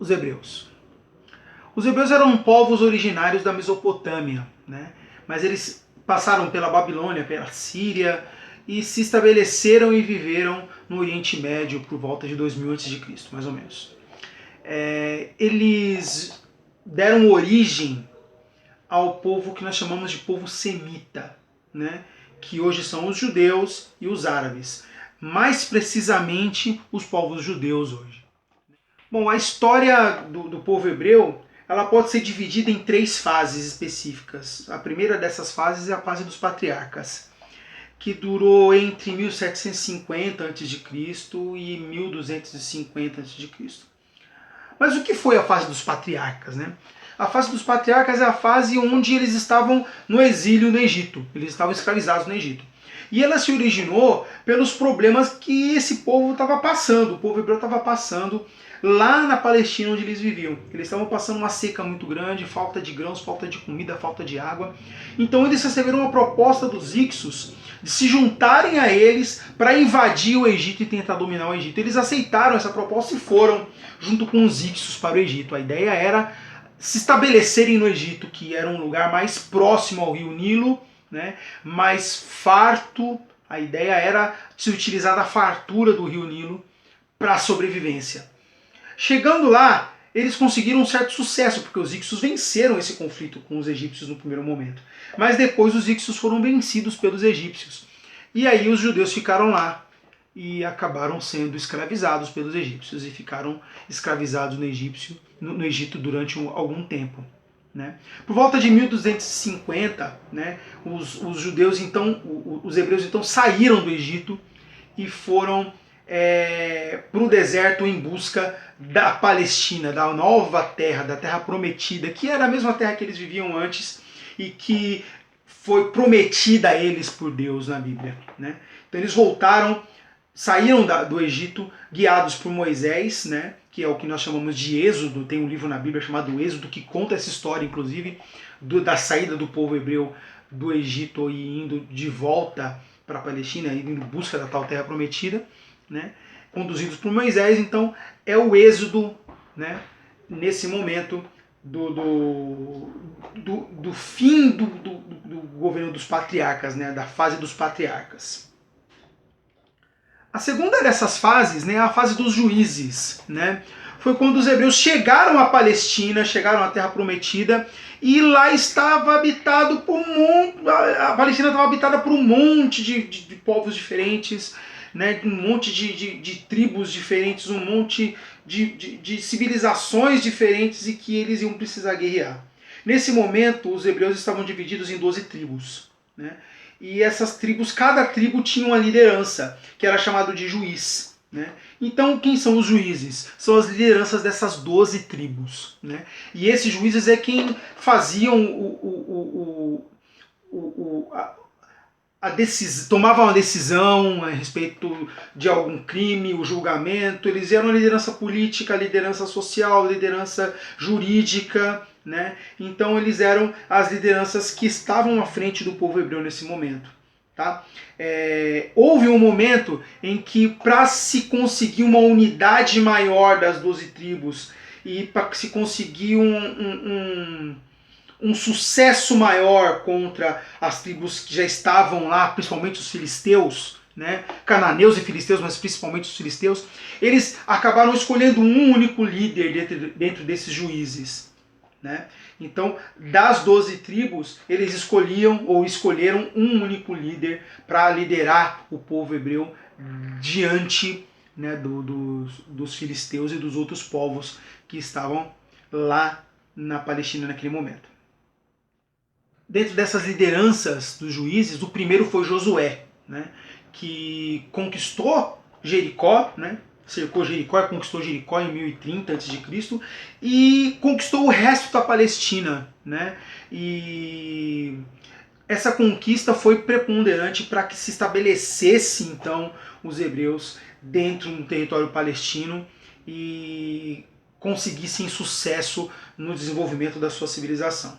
Os hebreus. Os hebreus eram povos originários da Mesopotâmia, né? Mas eles passaram pela Babilônia, pela Síria e se estabeleceram e viveram no Oriente Médio por volta de 2000 a.C., mais ou menos. Eles deram origem ao povo que nós chamamos de povo semita, né? Que hoje são os judeus e os árabes. Mais precisamente, os povos judeus hoje. Bom, a história do povo hebreu ela pode ser dividida em 3 fases específicas. A primeira dessas fases é a fase dos patriarcas, que durou entre 1750 a.C. e 1250 a.C. Mas o que foi a fase dos patriarcas, né? A fase dos patriarcas é a fase onde eles estavam no exílio no Egito. Eles estavam escravizados no Egito. E ela se originou pelos problemas que esse povo estava passando, o povo hebreu estava passando lá na Palestina onde eles viviam. Eles estavam passando uma seca muito grande, falta de grãos, falta de comida, falta de água. Então eles receberam uma proposta dos Hicsos de se juntarem a eles para invadir o Egito e tentar dominar o Egito. Eles aceitaram essa proposta e foram junto com os Hicsos para o Egito. A ideia era se estabelecerem no Egito, que era um lugar mais próximo ao rio Nilo, né, mais farto. A ideia era se utilizar da fartura do rio Nilo para a sobrevivência. Chegando lá, eles conseguiram um certo sucesso, porque os Hicsos venceram esse conflito com os egípcios no primeiro momento. Mas depois os Hicsos foram vencidos pelos egípcios. E aí os judeus ficaram lá e acabaram sendo escravizados pelos egípcios e ficaram escravizados no Egito durante algum tempo. Né? Por volta de 1250, né, os judeus então, os hebreus então saíram do Egito e foram para o deserto em busca da Palestina, da nova terra, da terra prometida, que era a mesma terra que eles viviam antes e que foi prometida a eles por Deus na Bíblia. Né? Então eles voltaram, saíram do Egito guiados por Moisés, né, que é o que nós chamamos de Êxodo. Tem um livro na Bíblia chamado Êxodo que conta essa história, inclusive, da saída do povo hebreu do Egito e indo de volta para a Palestina, indo em busca da tal terra prometida, né, conduzidos por Moisés. Então é o Êxodo, né, nesse momento do fim do governo dos patriarcas, né, da fase dos patriarcas. A segunda dessas fases, né, é a fase dos juízes. Né? Foi quando os hebreus chegaram à Palestina, chegaram à Terra Prometida, e lá estava habitado por a Palestina estava habitada por um monte de povos diferentes, né, um monte de tribos diferentes, um monte de civilizações diferentes e que eles iam precisar guerrear. Nesse momento, os hebreus estavam divididos em 12 tribos. Né? E essas tribos, cada tribo tinha uma liderança, que era chamado de juiz. Né? Então, quem são os juízes? São as lideranças dessas 12 tribos. Né? E esses juízes é quem faziam tomavam a decisão a respeito de algum crime, o julgamento. Eles eram a liderança política, a liderança social, a liderança jurídica. Né? Então eles eram as lideranças que estavam à frente do povo hebreu nesse momento. Tá? Houve um momento em que, para se conseguir uma unidade maior das 12 tribos e para se conseguir um sucesso maior contra as tribos que já estavam lá, principalmente os filisteus, né? Cananeus e filisteus, mas principalmente os filisteus, eles acabaram escolhendo um único líder dentro desses juízes. Né? Então, das 12 tribos, eles escolheram um único líder para liderar o povo hebreu diante, né, dos filisteus e dos outros povos que estavam lá na Palestina naquele momento. Dentro dessas lideranças dos juízes, o primeiro foi Josué, né, que conquistou Jericó, né, cercou Jericó e conquistou Jericó em 1030 a.C. e conquistou o resto da Palestina. Né? E essa conquista foi preponderante para que se estabelecesse então os hebreus dentro do território palestino e conseguissem sucesso no desenvolvimento da sua civilização.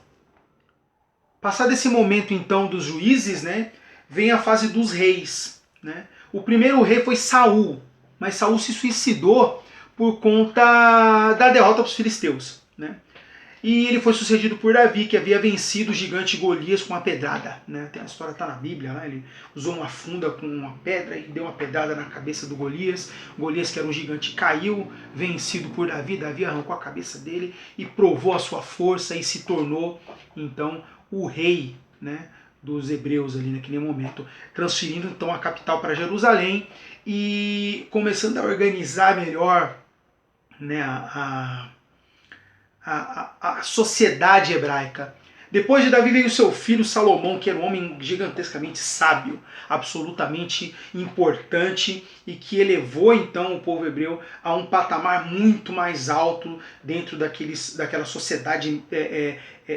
Passado esse momento então dos juízes, né, vem a fase dos reis. Né? O primeiro rei foi Saul, mas Saul se suicidou por conta da derrota para os filisteus, né? E ele foi sucedido por Davi, que havia vencido o gigante Golias com uma pedrada, né? Tem a história, está na Bíblia, né? Ele usou uma funda com uma pedra e deu uma pedrada na cabeça do Golias. Golias, que era um gigante, caiu, vencido por Davi. Davi arrancou a cabeça dele e provou a sua força e se tornou, então, o rei, né, dos hebreus ali naquele momento, transferindo então a capital para Jerusalém e começando a organizar melhor, né, a sociedade hebraica. Depois de Davi veio seu filho Salomão, que era um homem gigantescamente sábio, absolutamente importante e que elevou então o povo hebreu a um patamar muito mais alto dentro daquela sociedade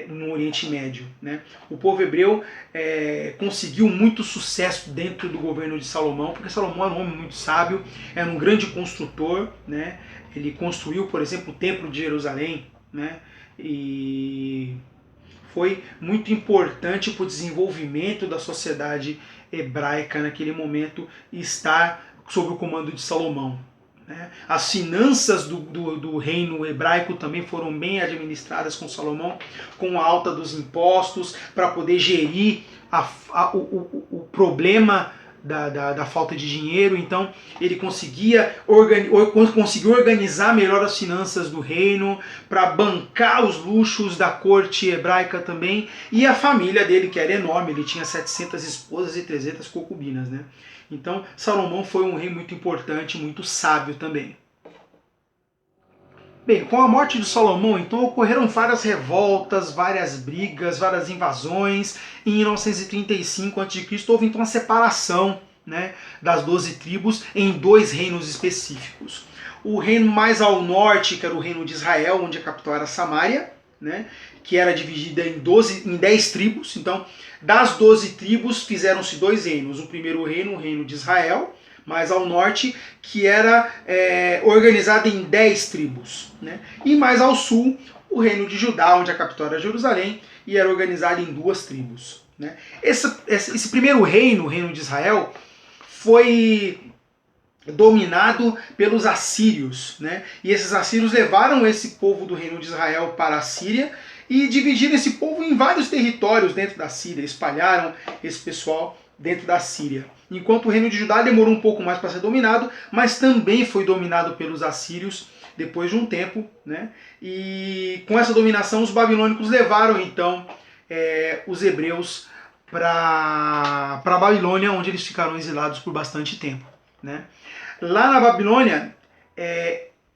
no Oriente Médio, né? O povo hebreu conseguiu muito sucesso dentro do governo de Salomão, porque Salomão era um homem muito sábio, era um grande construtor, né? Ele construiu, por exemplo, o Templo de Jerusalém, né? E foi muito importante para o desenvolvimento da sociedade hebraica naquele momento estar sob o comando de Salomão. As finanças do reino hebraico também foram bem administradas com Salomão, com a alta dos impostos, para poder gerir o problema da falta de dinheiro. Então ele conseguiu organizar melhor as finanças do reino para bancar os luxos da corte hebraica também, e a família dele, que era enorme, ele tinha 700 esposas e 300 concubinas, né? Então Salomão foi um rei muito importante, muito sábio também. Bem, com a morte de Salomão, então, ocorreram várias revoltas, várias brigas, várias invasões. Em 1935 a.C. houve então a separação, né, das 12 tribos em 2 reinos específicos. O reino mais ao norte, que era o reino de Israel, onde a capital era Samaria, né, que era dividida em 10 tribos. Então, das 12 tribos fizeram-se 2 reinos. O primeiro reino, o reino de Israel, mais ao norte, que era organizado em 10 tribos, né? E mais ao sul, o reino de Judá, onde a capital era Jerusalém, e era organizado em 2 tribos, né? Esse primeiro reino, o reino de Israel, foi dominado pelos assírios, né? E esses assírios levaram esse povo do reino de Israel para a Síria e dividiram esse povo em vários territórios dentro da Síria, espalharam esse pessoal dentro da Síria. Enquanto o reino de Judá demorou um pouco mais para ser dominado, mas também foi dominado pelos assírios depois de um tempo, né? E com essa dominação os babilônicos levaram então os hebreus para a Babilônia, onde eles ficaram exilados por bastante tempo, né? Lá na Babilônia,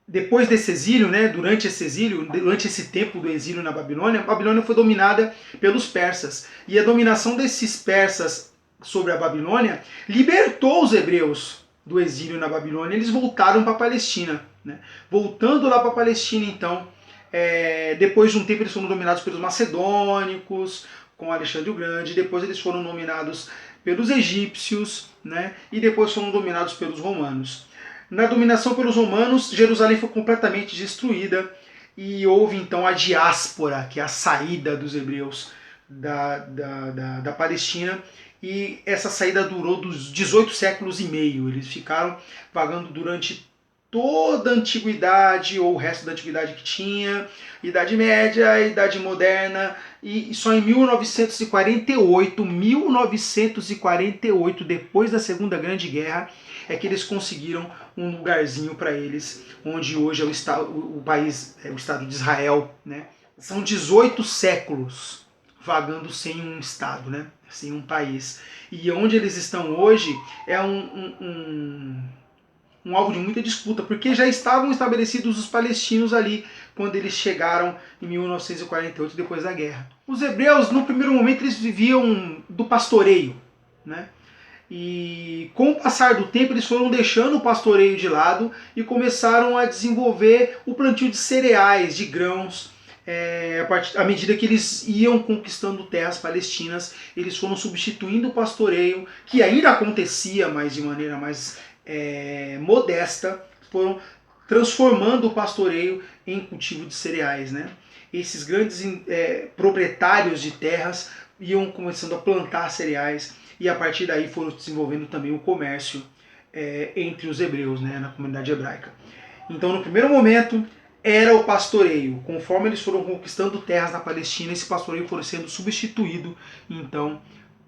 depois desse exílio, né, durante esse tempo do exílio na Babilônia, a Babilônia foi dominada pelos persas. E a dominação desses persas sobre a Babilônia libertou os hebreus do exílio na Babilônia. Eles voltaram para a Palestina, né? Voltando lá para a Palestina, então, depois de um tempo eles foram dominados pelos macedônicos, com Alexandre o Grande. Depois eles foram dominados pelos egípcios, né? E depois foram dominados pelos romanos. Na dominação pelos romanos, Jerusalém foi completamente destruída e houve então a diáspora, que é a saída dos hebreus da Palestina. E essa saída durou dos 18 séculos e meio. Eles ficaram vagando durante toda a antiguidade, ou o resto da antiguidade que tinha, Idade Média, Idade Moderna, e só em 1948, depois da Segunda Grande Guerra, é que eles conseguiram um lugarzinho para eles, onde hoje é o Estado de Israel, né? São 18 séculos vagando sem um Estado, né? Sem um país. E onde eles estão hoje é um alvo de muita disputa, porque já estavam estabelecidos os palestinos ali quando eles chegaram em 1948, depois da guerra. Os hebreus, no primeiro momento, eles viviam do pastoreio, né? E com o passar do tempo eles foram deixando o pastoreio de lado e começaram a desenvolver o plantio de cereais, de grãos. À medida que eles iam conquistando terras palestinas, eles foram substituindo o pastoreio, que ainda acontecia, mas de maneira mais modesta, foram transformando o pastoreio em cultivo de cereais, né? Esses grandes proprietários de terras iam começando a plantar cereais e a partir daí foram desenvolvendo também o comércio entre os hebreus, né, na comunidade hebraica. Então, no primeiro momento, era o pastoreio. Conforme eles foram conquistando terras na Palestina, esse pastoreio foi sendo substituído, então,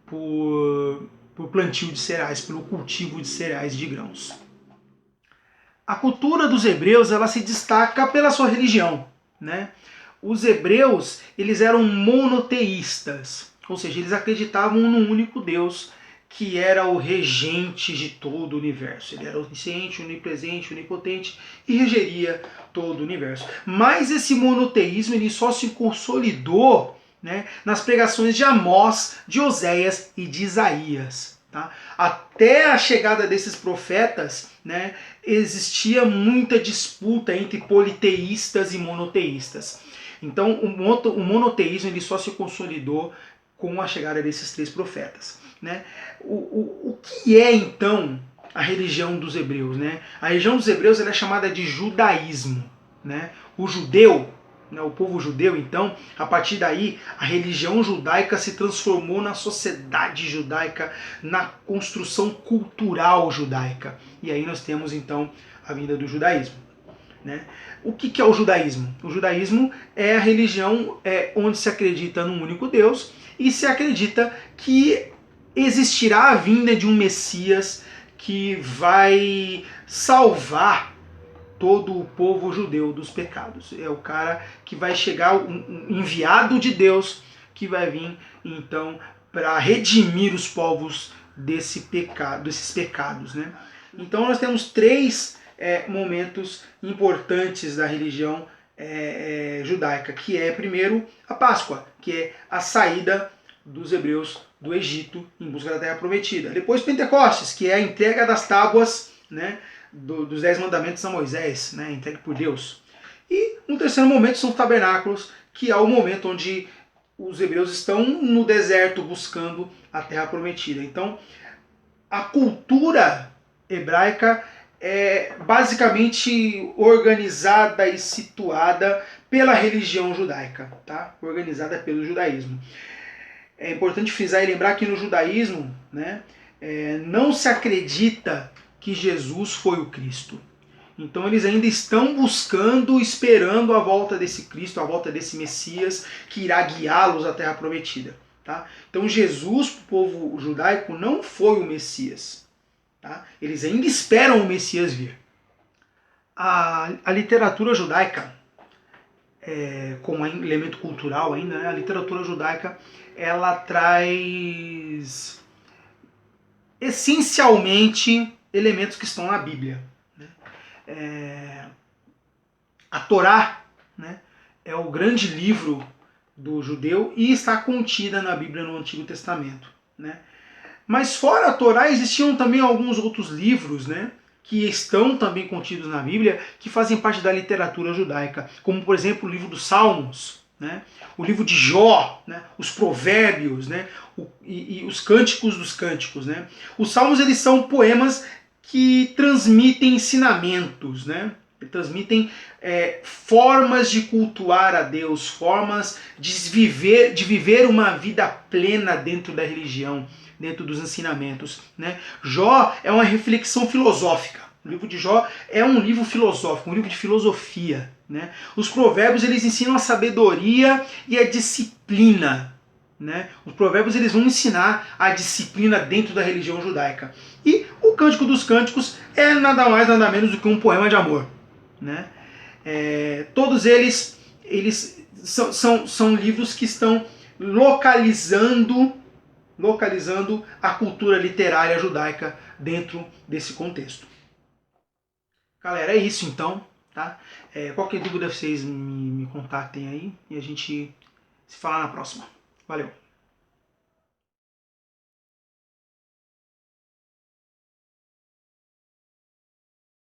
por plantio de cereais, pelo cultivo de cereais de grãos. A cultura dos hebreus, ela se destaca pela sua religião, né? Os hebreus, eles eram monoteístas, ou seja, eles acreditavam num único Deus, que era o regente de todo o universo. Ele era onisciente, onipresente, onipotente e regeria todo o universo. Mas esse monoteísmo ele só se consolidou, né, nas pregações de Amós, de Oséias e de Isaías. Tá? Até a chegada desses profetas, né, existia muita disputa entre politeístas e monoteístas. Então o monoteísmo ele só se consolidou com a chegada desses três profetas. Né? O que é então a religião dos hebreus? Né? A religião dos hebreus ela é chamada de judaísmo. Né? O judeu, né, o povo judeu, então, a partir daí, a religião judaica se transformou na sociedade judaica, na construção cultural judaica. E aí nós temos então a vinda do judaísmo. Né? O que é o judaísmo? O judaísmo é a religião onde se acredita num único Deus e se acredita que existirá a vinda de um Messias que vai salvar todo o povo judeu dos pecados. É o cara que vai chegar, um enviado de Deus, que vai vir então para redimir os povos desses pecados. Né? Então nós temos três momentos importantes da religião judaica, que é primeiro a Páscoa, que é a saída dos hebreus do Egito em busca da Terra Prometida. Depois Pentecostes, que é a entrega das tábuas, né, dos 10 mandamentos a Moisés, né, entregue por Deus. E um terceiro momento são os tabernáculos, que é o momento onde os hebreus estão no deserto buscando a Terra Prometida. Então, a cultura hebraica é basicamente organizada e situada pela religião judaica, tá? Organizada pelo judaísmo. É importante frisar e lembrar que no judaísmo, né, não se acredita que Jesus foi o Cristo. Então eles ainda estão buscando, esperando a volta desse Cristo, a volta desse Messias que irá guiá-los à Terra Prometida. Tá? Então Jesus, para o povo judaico, não foi o Messias. Tá? Eles ainda esperam o Messias vir. A literatura judaica, como elemento cultural ainda, né? A literatura judaica ela traz essencialmente elementos que estão na Bíblia. Né? A Torá, né, é o grande livro do judeu e está contida na Bíblia no Antigo Testamento. Né? Mas fora a Torá existiam também alguns outros livros, né, que estão também contidos na Bíblia, que fazem parte da literatura judaica, como por exemplo o livro dos Salmos, né, o livro de Jó, né, os Provérbios, né, e os Cânticos dos Cânticos. Né. Os Salmos eles são poemas que transmitem ensinamentos, né, transmitem formas de cultuar a Deus, formas de viver uma vida plena dentro da religião, dentro dos ensinamentos. Né? Jó é uma reflexão filosófica. O livro de Jó é um livro filosófico, um livro de filosofia. Né? Os provérbios eles ensinam a sabedoria e a disciplina. Né? Os provérbios eles vão ensinar a disciplina dentro da religião judaica. E o Cântico dos Cânticos é nada mais, nada menos do que um poema de amor. Né? Todos eles são livros que estão localizando a cultura literária judaica dentro desse contexto. Galera, é isso então. Tá? Qualquer dúvida vocês me contatem aí e a gente se fala na próxima. Valeu!